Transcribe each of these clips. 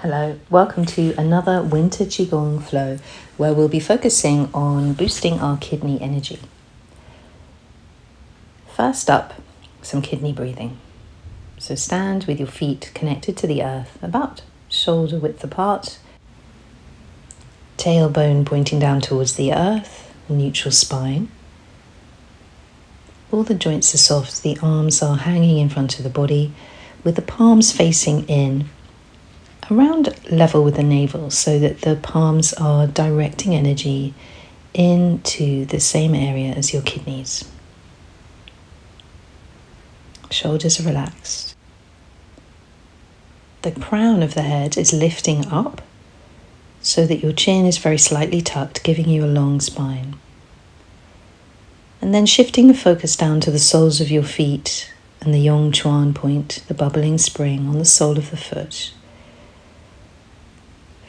Hello, welcome to another Winter Qigong flow where we'll be focusing on boosting our kidney energy. First up, some kidney breathing. So stand with your feet connected to the earth, about shoulder width apart, tailbone pointing down towards the earth, neutral spine. All the joints are soft, the arms are hanging in front of the body with the palms facing in, around level with the navel, so that the palms are directing energy into the same area as your kidneys. Shoulders are relaxed. The crown of the head is lifting up so that your chin is very slightly tucked, giving you a long spine. And then shifting the focus down to the soles of your feet and the Yong Chuan point, the bubbling spring on the sole of the foot.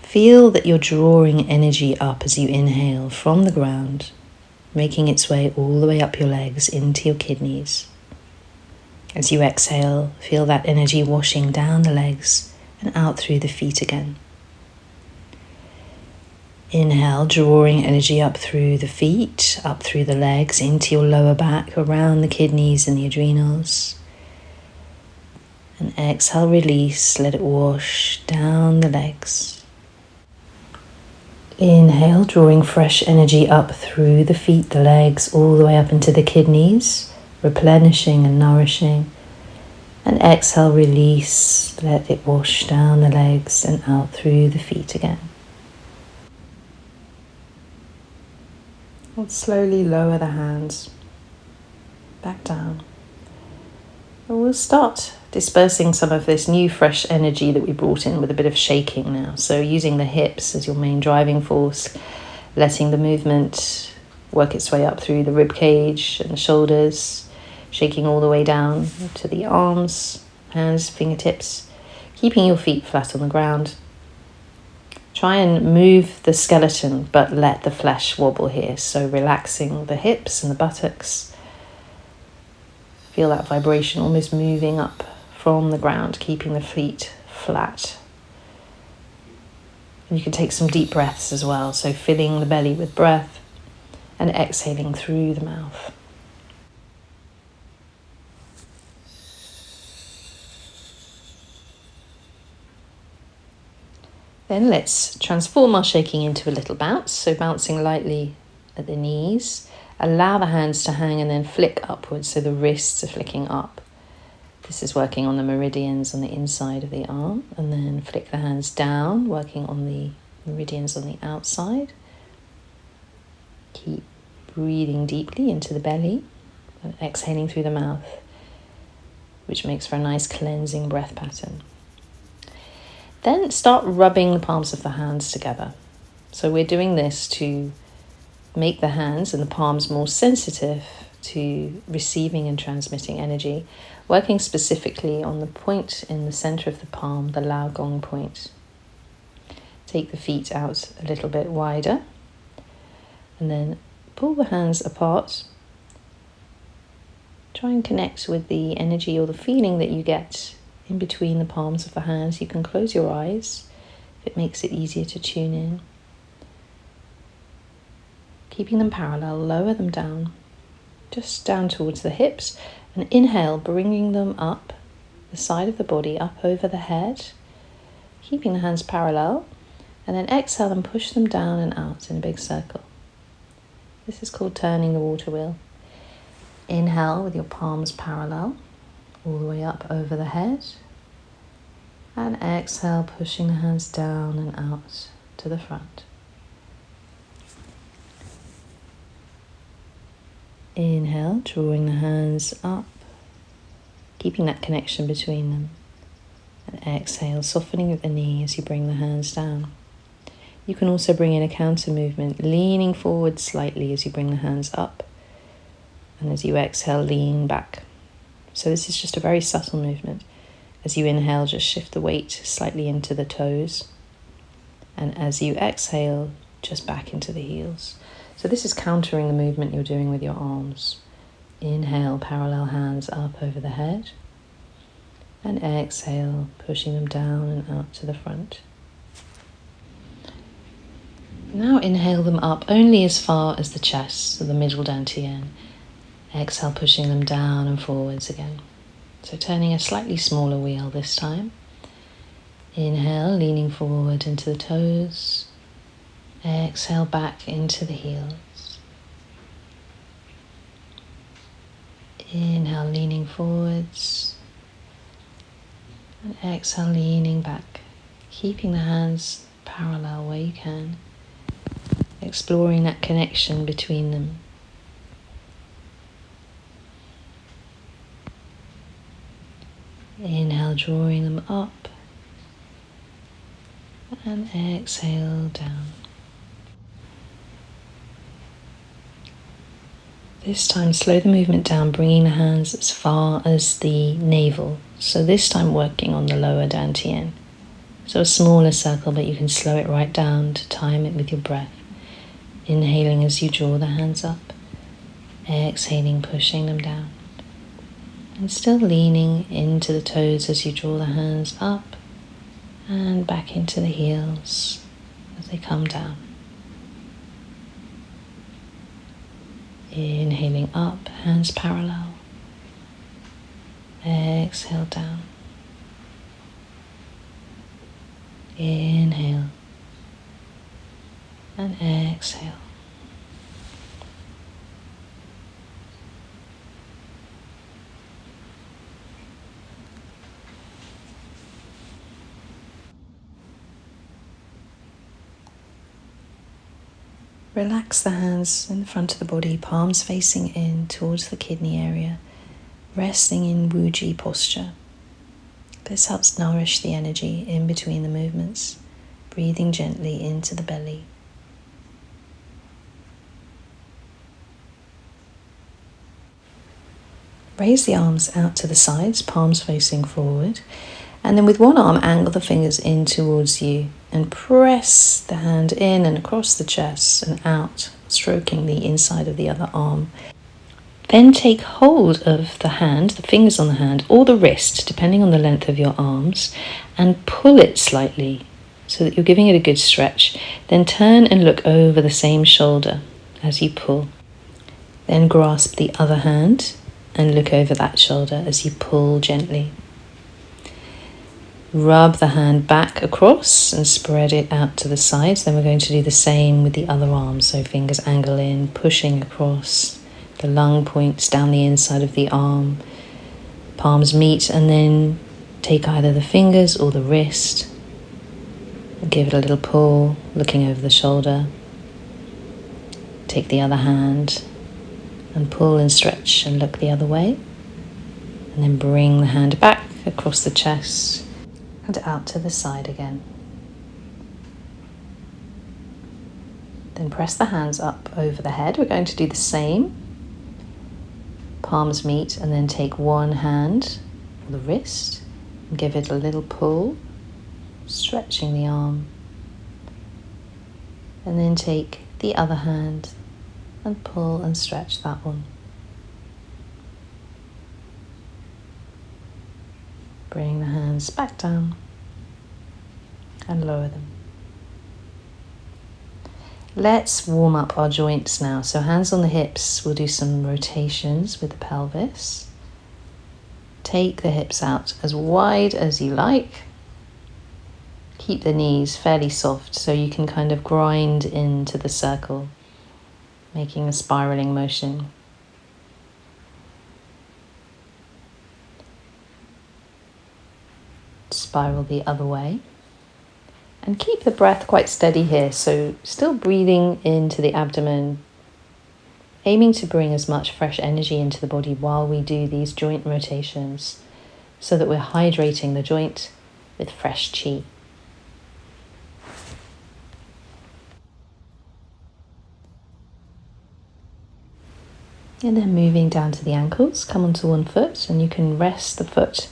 Feel that you're drawing energy up as you inhale from the ground, making its way all the way up your legs into your kidneys. As you exhale, feel that energy washing down the legs and out through the feet again. Inhale, drawing energy up through the feet, up through the legs, into your lower back, around the kidneys and the adrenals. And exhale, release, let it wash down the legs. Inhale, drawing fresh energy up through the feet, the legs, all the way up into the kidneys, replenishing and nourishing. And exhale, release, let it wash down the legs and out through the feet again. And slowly lower the hands back down. And we'll start dispersing some of this new fresh energy that we brought in with a bit of shaking now. So using the hips as your main driving force, letting the movement work its way up through the rib cage and the shoulders, shaking all the way down to the arms, hands, fingertips, keeping your feet flat on the ground. Try and move the skeleton, but let the flesh wobble here. So relaxing the hips and the buttocks. Feel that vibration almost moving up from the ground, keeping the feet flat. And you can take some deep breaths as well, so filling the belly with breath and exhaling through the mouth. Then let's transform our shaking into a little bounce, so bouncing lightly at the knees. Allow the hands to hang and then flick upwards, so the wrists are flicking up. This is working on the meridians on the inside of the arm, and then flick the hands down, working on the meridians on the outside. Keep breathing deeply into the belly and exhaling through the mouth, which makes for a nice cleansing breath pattern. Then start rubbing the palms of the hands together. So we're doing this to make the hands and the palms more sensitive to receiving and transmitting energy, working specifically on the point in the center of the palm, the Lao Gong point. Take the feet out a little bit wider and then pull the hands apart. Try and connect with the energy or the feeling that you get in between the palms of the hands. You can close your eyes if it makes it easier to tune in. Keeping them parallel, lower them down, just down towards the hips, and inhale, bringing them up the side of the body, up over the head, keeping the hands parallel, and then exhale and push them down and out in a big circle. This is called turning the water wheel. Inhale with your palms parallel, all the way up over the head, and exhale, pushing the hands down and out to the front. Inhale, drawing the hands up, keeping that connection between them. And exhale, softening at the knee as you bring the hands down. You can also bring in a counter movement, leaning forward slightly as you bring the hands up. And as you exhale, lean back. So this is just a very subtle movement. As you inhale, just shift the weight slightly into the toes. And as you exhale, just back into the heels. So this is countering the movement you're doing with your arms. Inhale, parallel hands up over the head. And exhale, pushing them down and out to the front. Now inhale them up only as far as the chest, so the middle Dan Tien. Exhale, pushing them down and forwards again. So turning a slightly smaller wheel this time. Inhale, leaning forward into the toes. Exhale, back into the heels. Inhale, leaning forwards. And exhale, leaning back. Keeping the hands parallel where you can. Exploring that connection between them. Inhale, drawing them up, and exhale down. This time slow the movement down, bringing the hands as far as the navel. So this time working on the lower Dan Tien. So a smaller circle, but you can slow it right down to time it with your breath. Inhaling as you draw the hands up, exhaling, pushing them down. And still leaning into the toes as you draw the hands up and back into the heels as they come down. Inhaling up, hands parallel. Exhale down. Inhale and exhale. Relax the hands in the front of the body, palms facing in towards the kidney area, resting in Wuji posture. This helps nourish the energy in between the movements, breathing gently into the belly. Raise the arms out to the sides, palms facing forward, and then with one arm angle the fingers in towards you and press the hand in and across the chest and out, stroking the inside of the other arm. Then take hold of the hand, the fingers on the hand, or the wrist, depending on the length of your arms, and pull it slightly so that you're giving it a good stretch. Then turn and look over the same shoulder as you pull. Then grasp the other hand and look over that shoulder as you pull gently. Rub the hand back across and spread it out to the sides. Then we're going to do the same with the other arm. So fingers angle in, pushing across. The lung points down the inside of the arm. Palms meet, and then take either the fingers or the wrist. Give it a little pull, looking over the shoulder. Take the other hand and pull and stretch and look the other way. And then bring the hand back across the chest and out to the side again. Then press the hands up over the head. We're going to do the same. Palms meet, and then take one hand for the wrist and give it a little pull, stretching the arm. And then take the other hand and pull and stretch that one. Bring the hands back down and lower them. Let's warm up our joints now. So hands on the hips, we'll do some rotations with the pelvis. Take the hips out as wide as you like. Keep the knees fairly soft so you can kind of grind into the circle, making a spiraling motion. Spiral the other way. And keep the breath quite steady here, so still breathing into the abdomen, aiming to bring as much fresh energy into the body while we do these joint rotations so that we're hydrating the joint with fresh qi. And then moving down to the ankles, come onto one foot, and you can rest the foot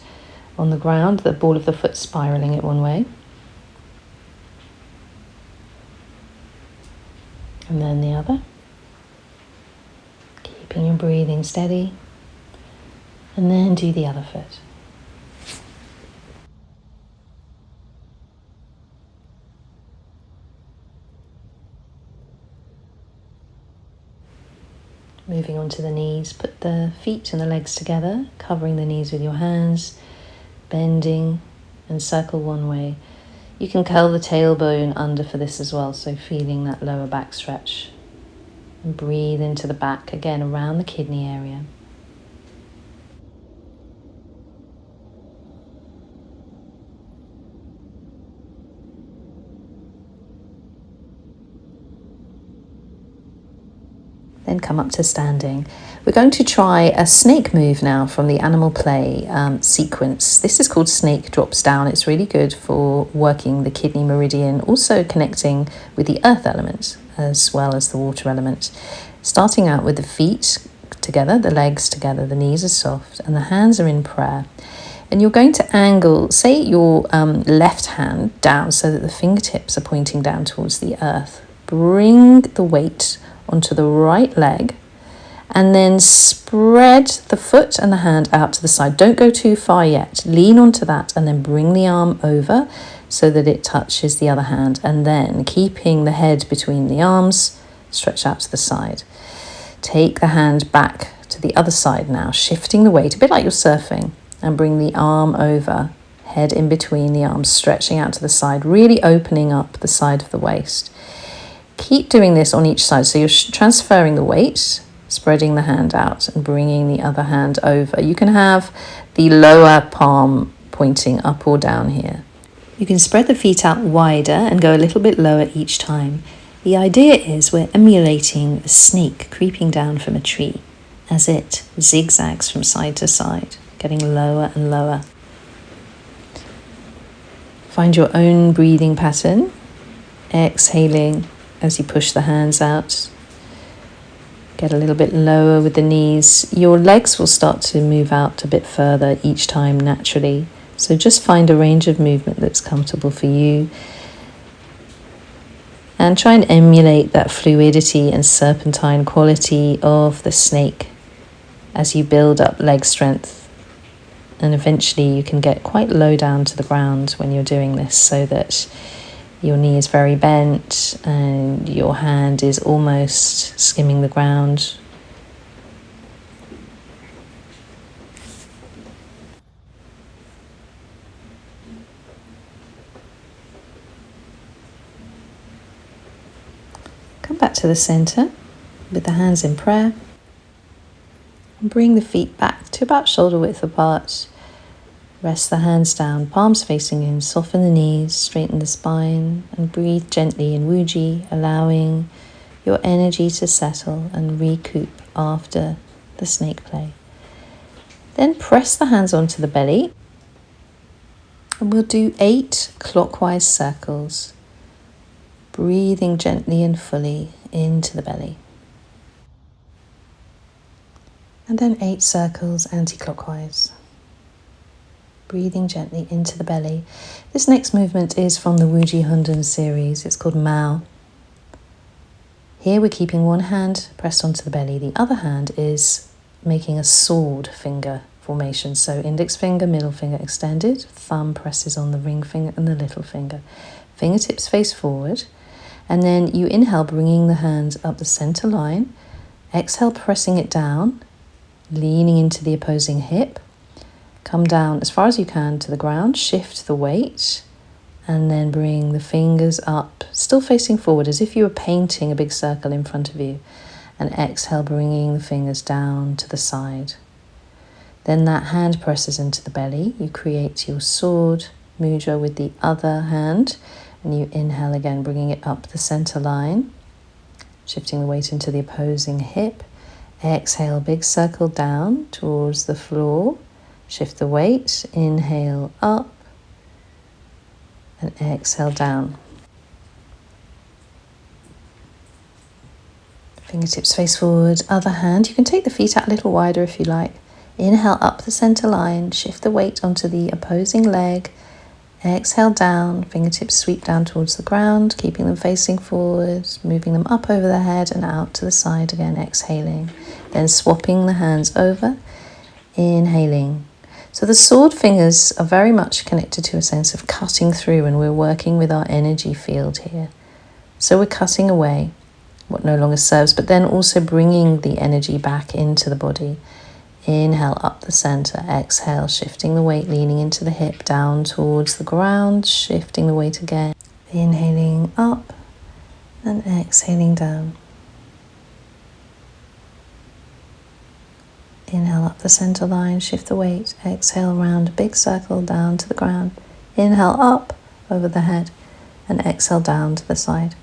on the ground, the ball of the foot spiraling it one way. And then the other. Keeping your breathing steady. And then do the other foot. Moving on to the knees, put the feet and the legs together, covering the knees with your hands, bending and circle one way. You can curl the tailbone under for this as well, so feeling that lower back stretch. And breathe into the back, again around the kidney area. Then come up to standing. We're going to try a snake move now from the animal play sequence. This is called snake drops down. It's really good for working the kidney meridian, also connecting with the earth element as well as the water element. Starting out with the feet together, the legs together, the knees are soft, and the hands are in prayer. And you're going to angle, say, your left hand down so that the fingertips are pointing down towards the earth. Bring the weight onto the right leg, and then spread the foot and the hand out to the side. Don't go too far yet. Lean onto that and then bring the arm over so that it touches the other hand, and then keeping the head between the arms, stretch out to the side. Take the hand back to the other side now, shifting the weight, a bit like you're surfing, and bring the arm over, head in between the arms, stretching out to the side, really opening up the side of the waist. Keep doing this on each side. So you're transferring the weight, spreading the hand out and bringing the other hand over. You can have the lower palm pointing up or down here. You can spread the feet out wider and go a little bit lower each time. The idea is we're emulating a snake creeping down from a tree as it zigzags from side to side, getting lower and lower. Find your own breathing pattern, exhaling as you push the hands out. Get a little bit lower with the knees. Your legs will start to move out a bit further each time naturally. So just find a range of movement that's comfortable for you. And try and emulate that fluidity and serpentine quality of the snake as you build up leg strength. And eventually you can get quite low down to the ground when you're doing this, so that your knee is very bent and your hand is almost skimming the ground. Come back to the center with the hands in prayer. And bring the feet back to about shoulder width apart. Rest the hands down, palms facing in, soften the knees, straighten the spine, and breathe gently in Wuji, allowing your energy to settle and recoup after the snake play. Then press the hands onto the belly, and we'll do 8 clockwise circles, breathing gently and fully into the belly. And then 8 circles anti-clockwise. Breathing gently into the belly. This next movement is from the Wuji Hundun series. It's called Mao. Here we're keeping one hand pressed onto the belly. The other hand is making a sword finger formation. So index finger, middle finger extended. Thumb presses on the ring finger and the little finger. Fingertips face forward. And then you inhale, bringing the hands up the center line. Exhale, pressing it down, leaning into the opposing hip. Come down as far as you can to the ground, shift the weight, and then bring the fingers up, still facing forward as if you were painting a big circle in front of you. And exhale, bringing the fingers down to the side. Then that hand presses into the belly. You create your sword mudra with the other hand, and you inhale again, bringing it up the center line, shifting the weight into the opposing hip. Exhale, big circle down towards the floor. Shift the weight, inhale up, and exhale down. Fingertips face forward, other hand. You can take the feet out a little wider if you like. Inhale up the center line, shift the weight onto the opposing leg. Exhale down, fingertips sweep down towards the ground, keeping them facing forward, moving them up over the head and out to the side again, exhaling. Then swapping the hands over, inhaling. So the sword fingers are very much connected to a sense of cutting through, and we're working with our energy field here. So we're cutting away, what no longer serves, but then also bringing the energy back into the body. Inhale up the center, exhale, shifting the weight, leaning into the hip, down towards the ground, shifting the weight again. Inhaling up and exhaling down. Inhale up the center line, shift the weight, exhale round a big circle down to the ground. Inhale up over the head and exhale down to the side.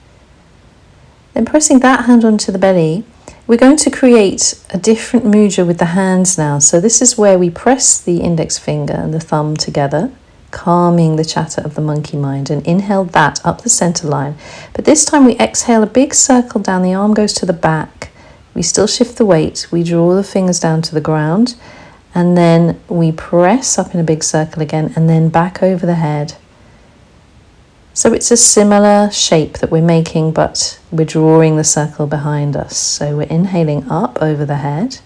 Then pressing that hand onto the belly, we're going to create a different mudra with the hands now. So this is where we press the index finger and the thumb together, calming the chatter of the monkey mind, and inhale that up the center line. But this time we exhale a big circle down, the arm goes to the back. We still shift the weight, we draw the fingers down to the ground, and then we press up in a big circle again and then back over the head. So it's a similar shape that we're making, but we're drawing the circle behind us. So we're inhaling up over the head,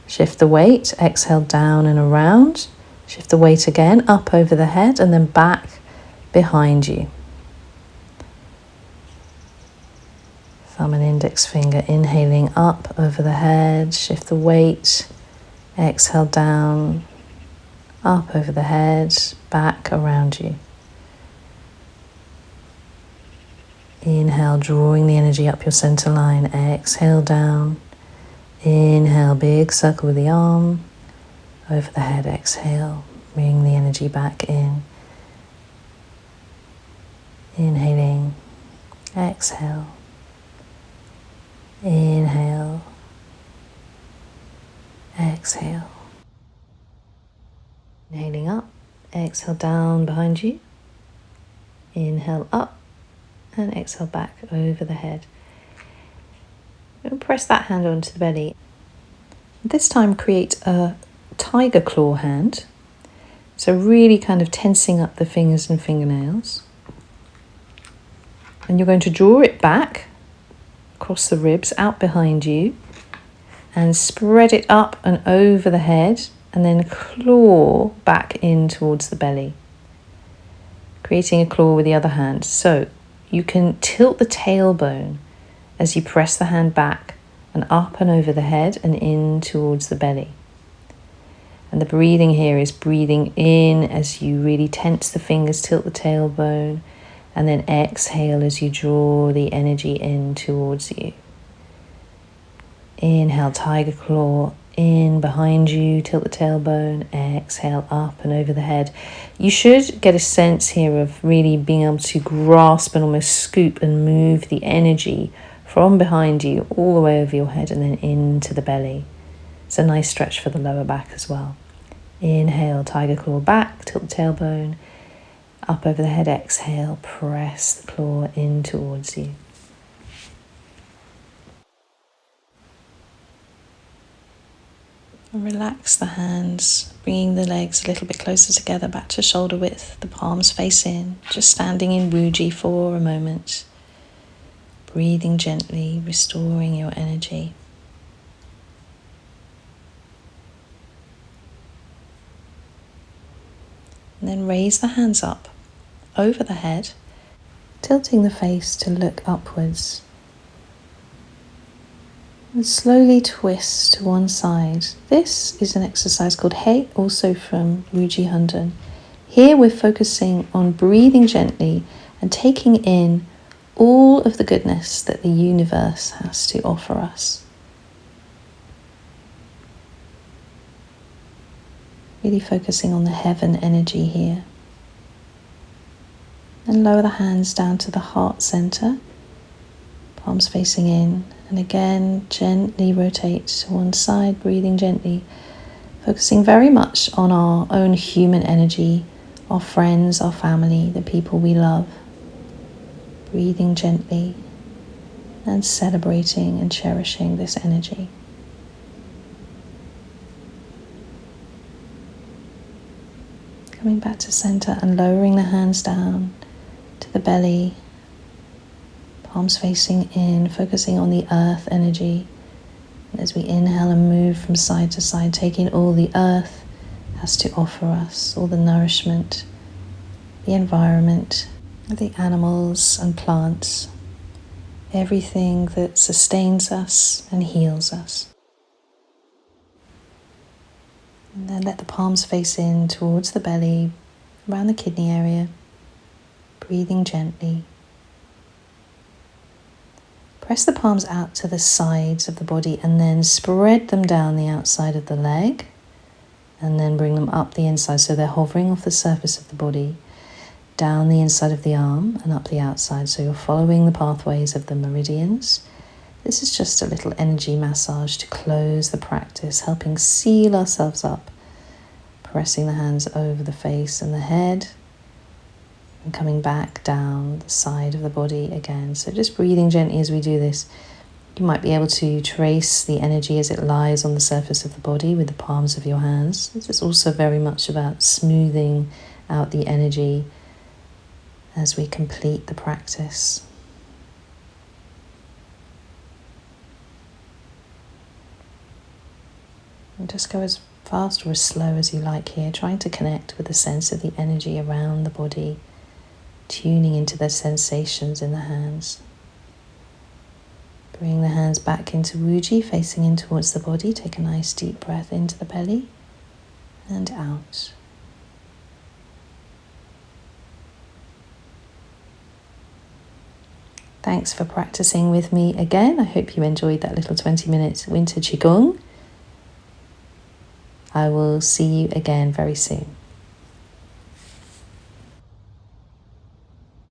shift the weight, exhale down and around, shift the weight again, up over the head and then back behind you. Thumb and index finger, inhaling up over the head, shift the weight, exhale down, up over the head, back around you. Inhale, drawing the energy up your center line. Exhale down. Inhale, big circle with the arm. Over the head, exhale. Bring the energy back in. Inhaling. Exhale. Inhale. Exhale. Inhaling up. Exhale down behind you. Inhale up. And exhale back over the head. And press that hand onto the belly. This time create a tiger claw hand. So really kind of tensing up the fingers and fingernails. And you're going to draw it back across the ribs, out behind you, and spread it up and over the head, and then claw back in towards the belly. Creating a claw with the other hand. So you can tilt the tailbone as you press the hand back and up and over the head and in towards the belly. And the breathing here is breathing in as you really tense the fingers, tilt the tailbone, and then exhale as you draw the energy in towards you. Inhale, tiger claw, in behind you, tilt the tailbone, exhale up and over the head. You should get a sense here of really being able to grasp and almost scoop and move the energy from behind you all the way over your head and then into the belly. It's a nice stretch for the lower back as well. Inhale, tiger claw back, tilt the tailbone, up over the head, exhale, press the claw in towards you. Relax the hands, bringing the legs a little bit closer together, back to shoulder width, the palms face in, just standing in Wuji for a moment. Breathing gently, restoring your energy. And then raise the hands up over the head, tilting the face to look upwards. And slowly twist to one side. This is an exercise called He, also from Wuji Hundun. Here we're focusing on breathing gently and taking in all of the goodness that the universe has to offer us. Really focusing on the heaven energy here. And lower the hands down to the heart center, palms facing in. And again, gently rotate to one side, breathing gently, focusing very much on our own human energy, our friends, our family, the people we love. Breathing gently and celebrating and cherishing this energy. Coming back to center and lowering the hands down to the belly. Palms facing in, focusing on the earth energy. And as we inhale and move from side to side, taking all the earth has to offer us, all the nourishment, the environment, the animals and plants. everything that sustains us and heals us. And then let the palms face in towards the belly, around the kidney area, breathing gently. Press the palms out to the sides of the body and then spread them down the outside of the leg, and then bring them up the inside so they're hovering off the surface of the body, down the inside of the arm and up the outside, so you're following the pathways of the meridians. This is just a little energy massage to close the practice, helping seal ourselves up, pressing the hands over the face and the head, and coming back down the side of the body again. So just breathing gently as we do this. You might be able to trace the energy as it lies on the surface of the body with the palms of your hands. This is also very much about smoothing out the energy as we complete the practice. And just go as fast or as slow as you like here, trying to connect with the sense of the energy around the body, tuning into the sensations in the hands. Bring the hands back into Wuji, facing in towards the body. Take a nice deep breath into the belly and out. Thanks for practicing with me again. I hope you enjoyed that little 20-minute Winter Qigong. I will see you again very soon.